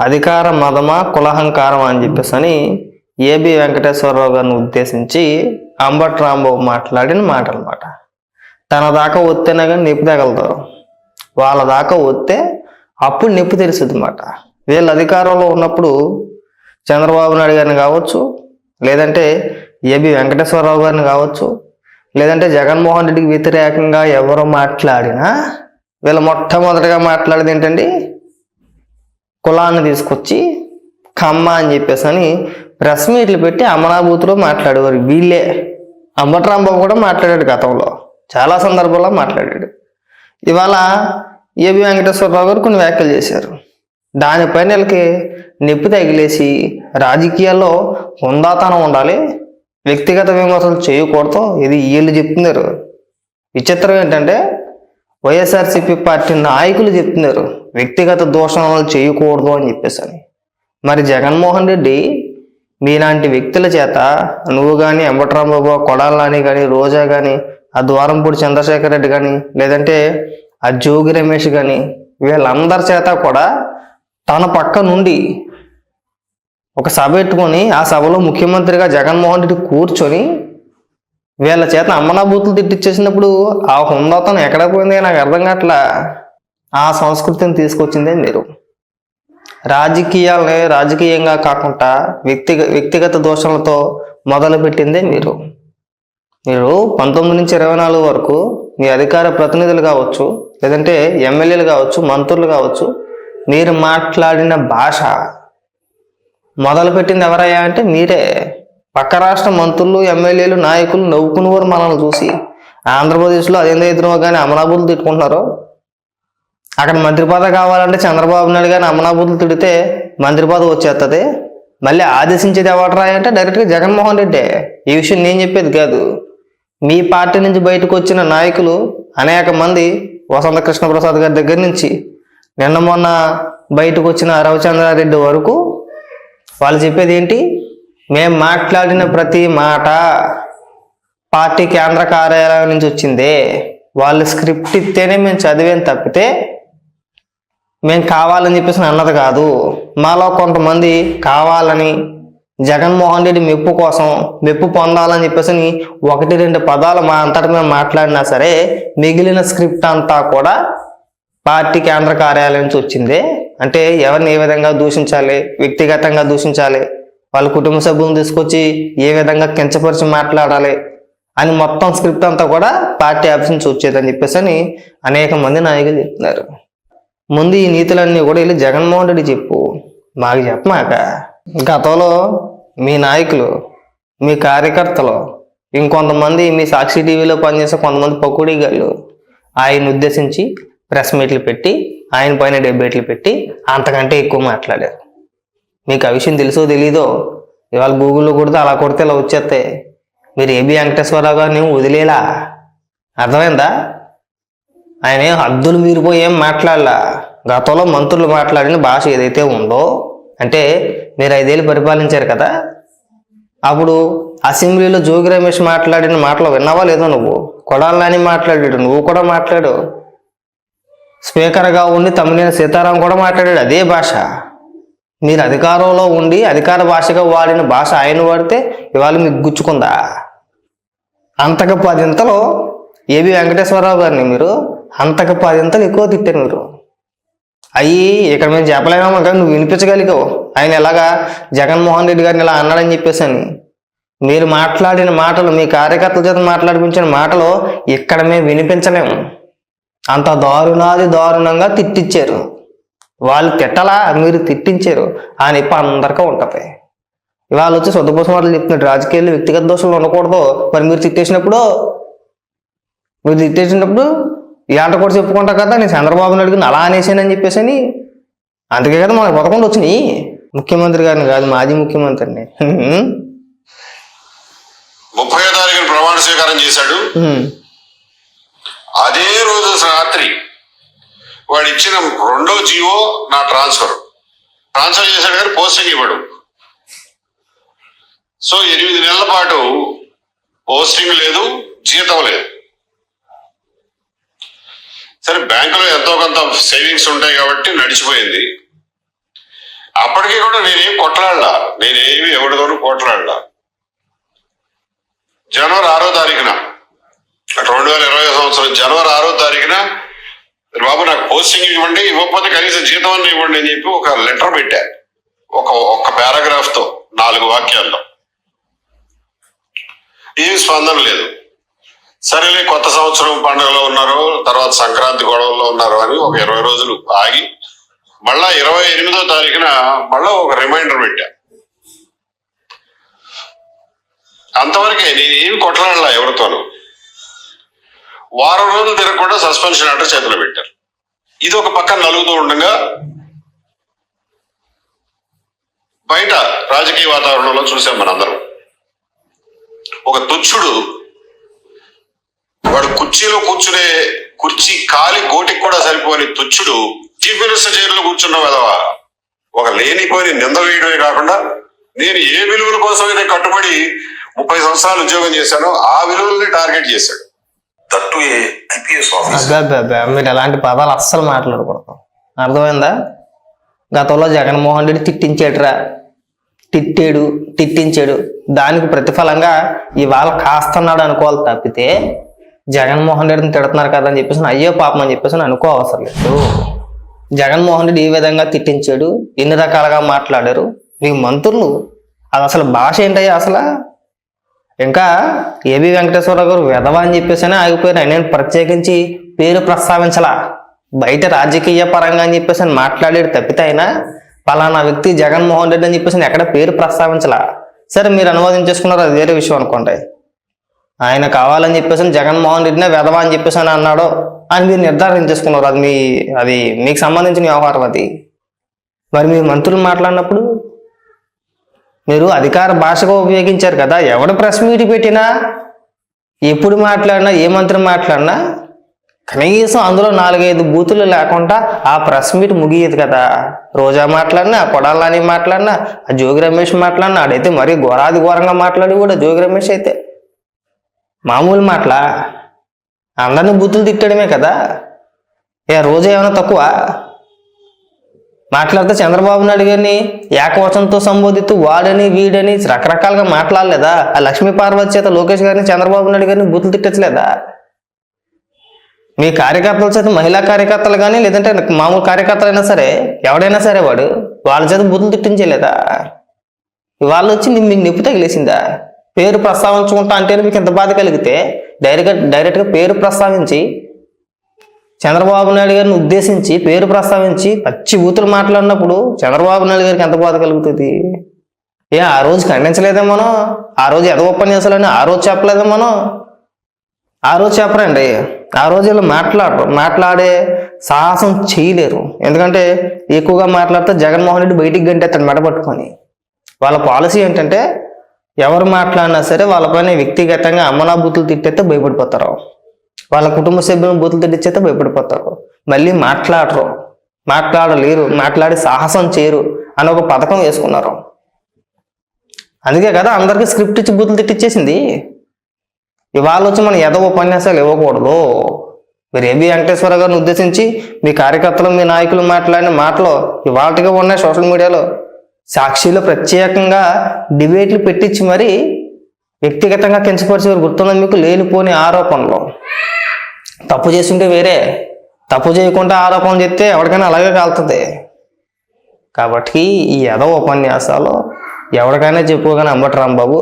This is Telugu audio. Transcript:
అధికార మదమా కులహంకారం అని చెప్పేసి అని ఏబి వెంకటేశ్వరరావు గారిని ఉద్దేశించి అంబటి రాంబాబు మాట్లాడిన మాట అనమాట. తన దాకా వస్తేనే కానీ నొప్పి తగలదు, వాళ్ళ దాకా వస్తే అప్పుడు నొప్పి తెలుస్తుంది అన్నమాట. వీళ్ళు అధికారంలో ఉన్నప్పుడు చంద్రబాబు నాయుడు గారిని కావచ్చు, లేదంటే ఏబి వెంకటేశ్వరరావు గారిని కావచ్చు, లేదంటే జగన్మోహన్ రెడ్డికి వ్యతిరేకంగా ఎవరు మాట్లాడినా వీళ్ళు మొట్టమొదటిగా మాట్లాడేది ఏంటండి, కులాన్ని తీసుకొచ్చి కమ్మ అని చెప్పేసి అని ప్రెస్ మీట్లు పెట్టి అమనాభూతిలో మాట్లాడేవారు వీళ్ళే. అంబటి రాంబాబు కూడా మాట్లాడాడు, గతంలో చాలా సందర్భాల్లో మాట్లాడాడు. ఇవాళ ఏబి వెంకటేశ్వరరావు గారు కొన్ని వ్యాఖ్యలు చేశారు. దానిపైన వీళ్ళకి నొప్పి తగిలేసి రాజకీయాల్లో హుందాతనం ఉండాలి, వ్యక్తిగత విమర్శలు చేయకూడదు, ఇది వీళ్ళు చెప్తున్నారు. విచిత్రం ఏంటంటే వైఎస్ఆర్సీపీ పార్టీ నాయకులు చెప్తున్నారు వ్యక్తిగత దూషణలు చేయకూడదు అని చెప్పేసి అని. మరి జగన్మోహన్ రెడ్డి మీలాంటి వ్యక్తుల చేత నువ్వు కానీ, అంబటి రాంబాబు, కొడాల నాని కానీ, రోజా కానీ, ఆ ద్వారంపూడి చంద్రశేఖర్ రెడ్డి కానీ, లేదంటే ఆ జోగి రమేష్ కానీ, వీళ్ళందరి చేత కూడా తన పక్క నుండి ఒక సభ పెట్టుకొని ఆ సభలో ముఖ్యమంత్రిగా జగన్మోహన్ రెడ్డి కూర్చొని వీళ్ళ చేత అమ్మనాభూతులు తిట్టిచ్చేసినప్పుడు ఆ హుందాతనం ఎక్కడ పోయింది నాకు అర్థం కావట్లా. ఆ సంస్కృతిని తీసుకొచ్చిందే మీరు. రాజకీయాలని రాజకీయంగా కాకుండా వ్యక్తిగత దోషాలతో మొదలుపెట్టిందే మీరు. 19 నుంచి 24 వరకు మీ అధికార ప్రతినిధులు కావచ్చు, లేదంటే ఎమ్మెల్యేలు కావచ్చు, మంత్రులు కావచ్చు, మీరు మాట్లాడిన భాష మొదలుపెట్టింది ఎవరయ్యా అంటే మీరే. పక్క రాష్ట్ర మంత్రులు, ఎమ్మెల్యేలు, నాయకులు నవ్వుకునేవారు మనల్ని చూసి. ఆంధ్రప్రదేశ్లో అదేందో ఎదురు కానీ అమనాభూతులు తిట్టుకుంటున్నారు. అక్కడ మంత్రి పదవి కావాలంటే చంద్రబాబు నాయుడు కానీ అమనాభూతులు తిడితే మంత్రి పదవి వచ్చేస్తుంది. మళ్ళీ ఆదేశించేది ఎవడరా అంటే డైరెక్ట్గా జగన్మోహన్ రెడ్డి. ఈ విషయం నేను చెప్పేది కాదు, మీ పార్టీ నుంచి బయటకు వచ్చిన నాయకులు అనేక మంది, వసంత కృష్ణప్రసాద్ గారి దగ్గర నుంచి నిన్న మొన్న బయటకు వచ్చిన రవిచంద్రారెడ్డి వరకు వాళ్ళు చెప్పేది ఏంటి, మేము మాట్లాడిన ప్రతి మాట పార్టీ కేంద్ర కార్యాలయం నుంచి వచ్చిందే, వాళ్ళు స్క్రిప్ట్ ఇస్తేనే మేము చదివేం తప్పితే మేము కావాలని చెప్పేసి అన్నది కాదు. మాలో కొంతమంది కావాలని జగన్మోహన్ రెడ్డి మెప్పు కోసం, మెప్పు పొందాలని చెప్పేసి 1-2 పదాలు మా అంతటా మేము మాట్లాడినా సరే మిగిలిన స్క్రిప్ట్ అంతా కూడా పార్టీ కేంద్ర కార్యాలయం నుంచి వచ్చిందే. అంటే ఎవరిని ఏ విధంగా దూషించాలి, వ్యక్తిగతంగా దూషించాలి, వాళ్ళ కుటుంబ సభ్యులను తీసుకొచ్చి ఏ విధంగా కించపరిచి మాట్లాడాలి అని మొత్తం స్క్రిప్ట్ అంతా కూడా పార్టీ ఆఫీస్ నుంచి వచ్చేదని చెప్పేసి అనేక మంది నాయకులు చెప్తున్నారు. ముందు ఈ నీతులన్నీ కూడా వెళ్ళి జగన్మోహన్ రెడ్డి చెప్పు, మాకు చెప్పమాక. గతంలో మీ నాయకులు, మీ కార్యకర్తలు, ఇంకొంతమంది మీ సాక్షి టీవీలో పనిచేసే కొంతమంది పకోడీ గాళ్ళు ఆయన ఉద్దేశించి ప్రెస్ మీట్లు పెట్టి ఆయన పైన డిబేట్లు పెట్టి అంతకంటే ఎక్కువ మాట్లాడారు. మీకు ఆ విషయం తెలుసో తెలీదో, ఇవాళ గూగుల్లో కొడితే అలా కొడితే ఇలా వచ్చేస్తే మీరు ఏబి వెంకటేశ్వరరావు గారిని వదిలేలా. అర్థమైందా? ఆయన ఏం హద్దులు మీరిపోయి ఏం మాట్లాడలా. గతంలో మంత్రులు మాట్లాడిన భాష ఏదైతే ఉందో, అంటే మీరు 5 ఏళ్ళు పరిపాలించారు కదా, అప్పుడు అసెంబ్లీలో జోగి రమేష్ మాట్లాడిన మాటలు విన్నావా లేదో నువ్వు? కొడాల నాని మాట్లాడాడు, నువ్వు కూడా మాట్లాడు. స్పీకర్గా ఉండి తమ్మినేని సీతారాం కూడా మాట్లాడాడు అదే భాష. మీరు అధికారంలో ఉండి అధికార భాషగా వాడిన భాష ఆయన వాడితే ఇవాళ మీకు గుచ్చుకుందా? అంతకు 10 ఇంతలు ఏబి వెంకటేశ్వరరావు గారిని మీరు అంతకు 10 ఇంతలు ఎక్కువ తిట్టారు మీరు. అయ్యి ఇక్కడ మేము చెప్పలేమో కానీ నువ్వు వినిపించగలిగావు. ఆయన ఎలాగా జగన్మోహన్ రెడ్డి గారిని ఇలా అన్నాడని చెప్పేసి అని. మీరు మాట్లాడిన మాటలు, మీ కార్యకర్తల చేత మాట్లాడిపించిన మాటలు ఇక్కడ మేము వినిపించలేము. అంత దారుణంగా తిట్టించారు. వాళ్ళు తిట్టలా, మీరు తిట్టించారు. ఆ నొప్పి అందరికీ ఉంటుంది. ఇవాళ వచ్చి సొద్దుపోసం మాటలు చెప్తున్నారు, రాజకీయాల్లో వ్యక్తిగత దోషాలు ఉండకూడదు. మరి మీరు తిట్టేసినప్పుడు ఈ ఆట కూడా చెప్పుకుంటా కదా, నేను చంద్రబాబు నాయుడుని అలా అనేసానని చెప్పేసి అని. అందుకే కదా మనకు పదకొండు వచ్చినాయి. ముఖ్యమంత్రి గారిని కాదు, మాజీ ముఖ్యమంత్రిని. 30వ తారీఖున ప్రమాణ స్వీకారం చేశాడు. అదే రోజు రాత్రి వాడు ఇచ్చిన 2వ జీవో నా ట్రాన్స్ఫర్ చేశాడు కానీ పోస్టింగ్ ఇవ్వడు. సో 8 నెలల పాటు పోస్టింగ్ లేదు, జీతం లేదు. సరే బ్యాంకులో ఎంతో కొంత సేవింగ్స్ ఉంటాయి కాబట్టి నడిచిపోయింది. కూడా నేనేమి ఎవరితోనూ కొట్లాడలా. జనవరి 6వ తారీఖున 2020 సంవత్సరం జనవరి 6వ తారీఖున బాబు నాకు పోస్టింగ్ ఇవ్వండి, ఇవ్వకపోతే కనీసం జీతం అన్న ఇవ్వండి అని చెప్పి ఒక లెటర్ పెట్టా. ఒక పారాగ్రాఫ్ తో 4 వాక్యాల్లో. ఏం స్పందన లేదు. సరేలే కొత్త సంవత్సరం పండుగలో ఉన్నారు, తర్వాత సంక్రాంతి గొడవల్లో ఉన్నారు అని ఒక 20 రోజులు ఆగి మళ్ళా 28వ తారీఖున మళ్ళా ఒక రిమైండర్ పెట్టా. అంతవరకే, నేను ఏమి కొట్లాడలా ఎవరితోనూ. వారం రోజులు తిరగకుండా సస్పెన్షన్ ఆర్డర్ చేతిలో పెట్టారు. ఇది ఒక పక్కన నలుగుతూ ఉండగా బయట రాజకీయ వాతావరణంలో చూసాం మనందరం. ఒక తుచ్చుడు, వాడు కుర్చీలో కూర్చునే కుర్చీ కాలి గోటికి కూడా సరిపోని తుచ్చుడు చీఫ్ మినిస్టర్ చైర్లో కూర్చున్న విధవా ఒక లేనిపోయి నింద వేయడమే కాకుండా నేను ఏ విలువల కోసం అయితే కట్టుబడి 30 సంవత్సరాలు ఉద్యోగం చేశానో ఆ విలువల్ని టార్గెట్ చేశాడు. That IPS officer. మీరు ఎలాంటి పదాలు అస్సలు మాట్లాడకూడదు, అర్థమైందా? గతంలో జగన్మోహన్ రెడ్డి తిట్టించాడు, దానికి ప్రతిఫలంగా ఇవాళ కాస్తున్నాడు అనుకోవాలి తప్పితే జగన్మోహన్ రెడ్డిని తిడుతున్నారు కదా అని చెప్పేసి అయ్యో పాపం అని చెప్పేసి అనుకో అవసరం లేదు. జగన్మోహన్ రెడ్డి ఈ విధంగా తిట్టించాడు, ఎన్ని రకాలుగా మాట్లాడారు మీ మంత్రులు. అది అసలు భాష ఏంటయ్యా అసలు? ఇంకా ఏబి వెంకటేశ్వరరావు గారు వెధవా అని చెప్పేసి ఆగిపోయారు. నేను ప్రత్యేకించి పేరు ప్రస్తావించలా, బయట రాజకీయ పరంగా అని చెప్పేసి మాట్లాడాడు తప్పితే అయినా పలానా వ్యక్తి జగన్మోహన్ రెడ్డి అని చెప్పేసి ఎక్కడ పేరు ప్రస్తావించలా. సరే మీరు అనువాదించేసుకున్నారు, అది వేరే విషయం అనుకోండి. ఆయన కావాలని చెప్పేసి జగన్మోహన్ రెడ్డినే వెధవా అని చెప్పేసి అన్నాడు అని మీరు నిర్ధారించేసుకున్నారు. అది మీకు సంబంధించిన వ్యవహారం అది. మరి మీ మంత్రులు మాట్లాడినప్పుడు మీరు అధికార భాషగా ఉపయోగించారు కదా. ఎవడు ప్రెస్ మీట్ పెట్టినా, ఎప్పుడు మాట్లాడినా, ఏ మంత్రి మాట్లాడినా కనీసం అందులో 4-5 బూతులు లేకుండా ఆ ప్రెస్ మీట్ ముగియదు కదా. రోజా మాట్లాడినా, కొడాలని మాట్లాడినా, ఆ జోగి రమేష్ మాట్లాడినా, ఆడైతే మరీ ఘోరంగా మాట్లాడి కూడా జోగి రమేష్ అయితే మామూలు మాటలా అందరినీ బూతులు తిట్టడమే కదా. రోజా ఏమైనా తక్కువ? మాట్లాడితే చంద్రబాబు నాయుడు గారిని ఏకవచనంతో సంబోధిస్తూ వాడని వీడని రకరకాలుగా మాట్లాడలేదా? ఆ లక్ష్మీ పార్వతి చేత లోకేష్ గారిని చంద్రబాబు నాయుడు గారిని బూతులు తిట్టలేదా? మీ కార్యకర్తల చేత, మహిళా కార్యకర్తలు కానీ లేదంటే మామూలు కార్యకర్తలు అయినా సరే, ఎవడైనా సరే వాళ్ళ చేత బూతులు తిట్టించలేదా? ఇవాళ వచ్చి మీకు నొప్పి తగిలేసిందా? పేరు ప్రస్తావించుకుంటా అంటే మీకు ఎంత బాధ కలిగితే డైరెక్ట్గా పేరు ప్రస్తావించి చంద్రబాబు నాయుడు గారిని ఉద్దేశించి పేరు ప్రస్తావించి పచ్చి బూతులు మాట్లాడినప్పుడు చంద్రబాబు నాయుడు గారికి ఎంత బాధ కలుగుతుంది? ఆ రోజు ఖండించలేదేమోనో, ఆ రోజు ఉపన్యాసాలని ఆ రోజు చెప్పలేదేమోనో, ఆ రోజు చెప్పరండి. ఆ రోజు వీళ్ళు మాట్లాడే సాహసం చేయలేరు. ఎందుకంటే ఎక్కువగా మాట్లాడితే జగన్మోహన్ రెడ్డి బయటికి గంటేస్తాడు మెడపట్టుకొని. వాళ్ళ పాలసీ ఏంటంటే ఎవరు మాట్లాడినా సరే వాళ్ళపైన వ్యక్తిగతంగా అమ్మనా బూతులు తిట్టేస్తే భయపడిపోతారు, వాళ్ళ కుటుంబ సభ్యులను బూతులు తిట్టించేస్తే భయపడిపోతారు. మళ్ళీ మాట్లాడలేరు, మాట్లాడి సాహసం చేయరు అని ఒక పథకం వేసుకున్నారు. అందుకే కదా అందరికీ స్క్రిప్ట్ ఇచ్చి బూతులు తిట్టించేసింది. ఇవాళ వచ్చి మనం ఏదో ఉపన్యాసాలు ఇవ్వకూడదు. మీరు ఏబి వెంకటేశ్వర గారిని ఉద్దేశించి మీ కార్యకర్తలు, మీ నాయకులు మాట్లాడిన మాటలు ఇవాళగా ఉన్నాయి సోషల్ మీడియాలో. సాక్షిలో ప్రత్యేకంగా డిబేట్లు పెట్టించి మరి వ్యక్తిగతంగా కించపరిచేవారు గుర్తున్నది మీకు. లేనిపోని ఆరోపణలు, తప్పు చేస్తుంటే వేరే, తప్పు చేయకుండా ఆరోపణలు చెప్తే ఎవరికైనా అలాగే కాలుతుంది. కాబట్టి ఈ ఉపన్యాసాలు ఎవరికైనా చెప్పుకోగానే అంబటి రాంబాబు